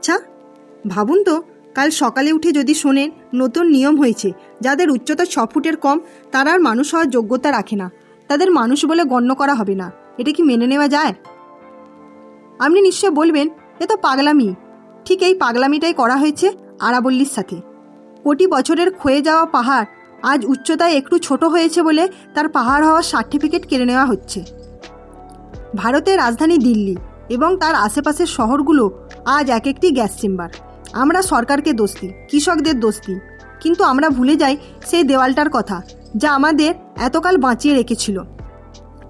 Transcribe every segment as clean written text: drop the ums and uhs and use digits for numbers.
আচ্ছা ভাবুন তো, কাল সকালে উঠে যদি শোনেন নতুন নিয়ম হয়েছে, যাদের উচ্চতা 6 ফুটের কম তারা আর মানুষ হওয়ার যোগ্যতা রাখে না, তাদের মানুষ বলে গণ্য করা হবে না। এটা কি মেনে নেওয়া যায়? আপনি নিশ্চয় বলবেন এ তো পাগলামি। ঠিক এই পাগলামিটাই করা হয়েছে আরাবল্লীর সাথে। কোটি বছরের ক্ষয়ে যাওয়া পাহাড় আজ উচ্চতায় একটু ছোট হয়েছে বলে তার পাহাড় হওয়ার সার্টিফিকেট কেড়ে নেওয়া হচ্ছে। ভারতের রাজধানী দিল্লি এবং তার আশেপাশের শহরগুলো আজ এক একটি গ্যাস চেম্বার। আমরা সরকারকে দোষ দিই, কৃষকদের দোষ দিই, কিন্তু আমরা ভুলে যাই সেই দেওয়ালটার কথা যা আমাদের এতকাল বাঁচিয়ে রেখেছিল।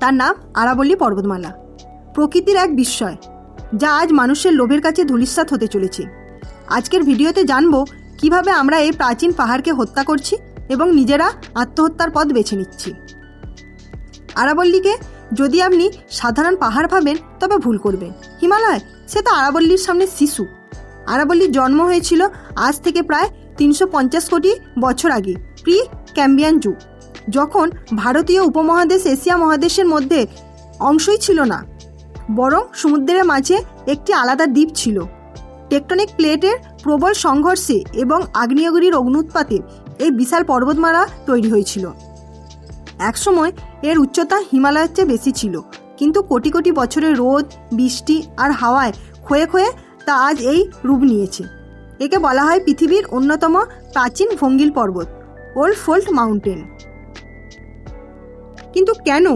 তার নাম আরাবল্লী পর্বতমালা, প্রকৃতির এক বিস্ময় যা আজ মানুষের লোভের কাছে ধূলিসাৎ হতে চলেছে। আজকের ভিডিওতে জানব কিভাবে আমরা এই প্রাচীন পাহাড়কে হত্যা করছি এবং নিজেরা আত্মহত্যার পথ বেছে নিচ্ছি। আরাবল্লীকে যদি আপনি সাধারণ পাহাড় ভাবেন তবে ভুল করবেন। হিমালয় সে তো আরাবল্লীর সামনে শিশু। আরাবল্লীর জন্ম হয়েছিল আজ থেকে প্রায় 350 কোটি বছর আগে, প্রি ক্যাম্বিয়ান যুগ, যখন ভারতীয় উপমহাদেশ এশিয়া মহাদেশের মধ্যে অংশই ছিল না, বরং সমুদ্রের মাঝে একটি আলাদা দ্বীপ ছিল। টেকটনিক প্লেটের প্রবল সংঘর্ষে এবং আগ্নেয়গিরির অগ্নুৎপাতে এই বিশাল পর্বতমালা তৈরি হয়েছিল। একসময় এর উচ্চতা হিমালয়ের চেয়ে বেশি ছিল, কিন্তু কোটি কোটি বছরের রোদ, বৃষ্টি আর হাওয়ায় ক্ষয়ে ক্ষয়ে তা আজ এই রূপ নিয়েছে। একে বলা হয় পৃথিবীর অন্যতম প্রাচীন ভঙ্গিল পর্বত, ওল্ড ফোল্ড মাউন্টেন। কিন্তু কেন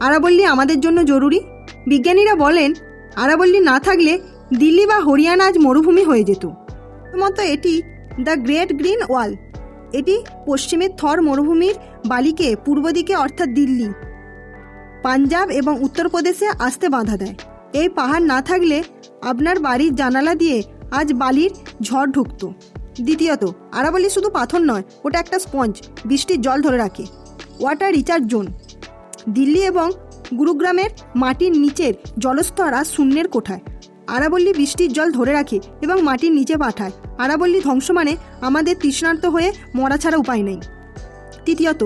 আরাবল্লী আমাদের জন্য জরুরি? বিজ্ঞানীরা বলেন আরাবল্লী না থাকলে দিল্লি বা হরিয়ানা আজ মরুভূমি হয়ে যেত। মতো এটি দ্য গ্রেট গ্রিন ওয়াল। এটি পশ্চিমের থর মরুভূমির বালিকে পূর্ব দিকে অর্থাৎ দিল্লি, পাঞ্জাব এবং উত্তরপ্রদেশে আসতে বাধা দেয়। এই পাহাড় না থাকলে আপনার বাড়ির জানালা দিয়ে আজ বালির ঝড় ঢুকত। দ্বিতীয়ত, আরাবল্লী শুধু পাথর নয়, ওটা একটা স্পঞ্জ, বৃষ্টির জল ধরে রাখে। Water recharge zone. দিল্লি এবং গুরুগ্রামের মাটির নিচের জলস্তর আজ শূন্যের কোঠায়। আরাবল্লী বৃষ্টির জল ধরে রাখে এবং মাটির নিচে পাঠায়। আরাবল্লী ধ্বংস মানে আমাদের তৃষ্ণার্ত হয়ে মরা ছাড়া উপায় নেই। তৃতীয়ত,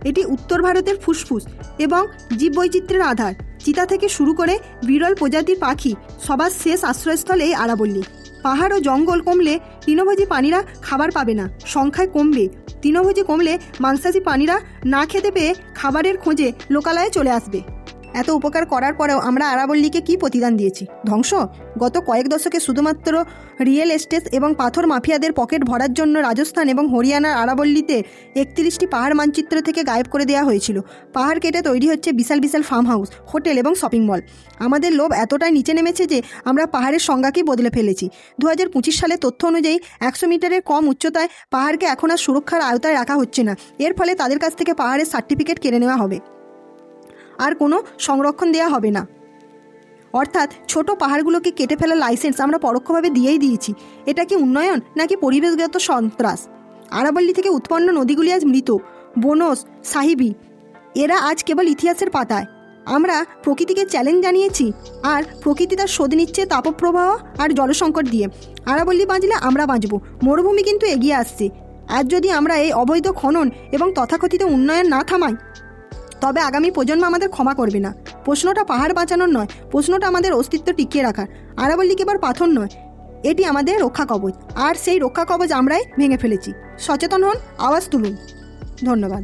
এটি উত্তর ভারতের ফুসফুস এবং জীববৈচিত্র্যের আধার। চিতা থেকে শুরু করে বিরল প্রজাতির পাখি সবার শেষ আশ্রয়স্থল এই আরাবল্লী। পাহাড় ও জঙ্গল কমলে তৃণভোজী প্রাণীরা খাবার পাবে না, সংখ্যায় কমবে। তৃণভোজী কমলে মাংসাশী প্রাণীরা না খেতে পেয়ে খাবারের খোঁজে লোকালয়ে চলে আসবে। এত উপকার করার পরেও আমরা আরাবল্লীকে কি প্রতিদান দিয়েছি? ধ্বংস। গত কয়েক দশকে শুধুমাত্র রিয়েল এস্টেট এবং পাথর মাফিয়াদের পকেট ভরার জন্য রাজস্থান এবং হরিয়ানার আরাবল্লীতে 31টি পাহাড় মানচিত্র থেকে গায়েব করে দেওয়া হয়েছিল। পাহাড় কেটে তৈরি হচ্ছে বিশাল বিশাল ফার্ম হাউস, হোটেল এবং শপিং মল। আমাদের লোভ এতটাই নিচে নেমেছে যে আমরা পাহাড়ের সংজ্ঞাকেই বদলে ফেলেছি। 2025 সালের তথ্য অনুযায়ী 100 মিটারের কম উচ্চতায় পাহাড়কে এখন আর সুরক্ষার আওতায় রাখা হচ্ছে না। এর ফলে তাদের কাছ থেকে পাহাড়ের সার্টিফিকেট কেড়ে নেওয়া হবে, আর কোনো সংরক্ষণ দেওয়া হবে না। অর্থাৎ ছোট পাহাড়গুলোকে কেটে ফেলার লাইসেন্স আমরা পরোক্ষভাবে দিয়েই দিয়েছি। এটা কি উন্নয়ন নাকি পরিবেশগত সন্ত্রাস? আরাবল্লী থেকে উৎপন্ন নদীগুলি আজ মৃত, বনস, সাহিবি, এরা আজ কেবল ইতিহাসের পাতায়। আমরা প্রকৃতিকে চ্যালেঞ্জ জানিয়েছি, আর প্রকৃতি তার শোধ নিচ্ছে তাপপ্রবাহ আর জলসংকট দিয়ে। আরাবল্লী বাঁচলে আমরা বাঁচব, মরুভূমি কিন্তু এগিয়ে আসছে। আজ যদি আমরা এই অবৈধ খনন এবং তথাকথিত উন্নয়ন না থামাই, তবে আগামী প্রজন্ম আমাদের ক্ষমা করবে না। প্রশ্নটা পাহাড় বাঁচানোর নয়, প্রশ্নটা আমাদের অস্তিত্ব টিকিয়ে রাখার। আরাবল্লী কেবল পাথর নয়, এটি আমাদের রক্ষা কবচ, আর সেই রক্ষা কবচ আমরাই ভেঙে ফেলেছি। সচেতন হন, আওয়াজ তুলুন। ধন্যবাদ।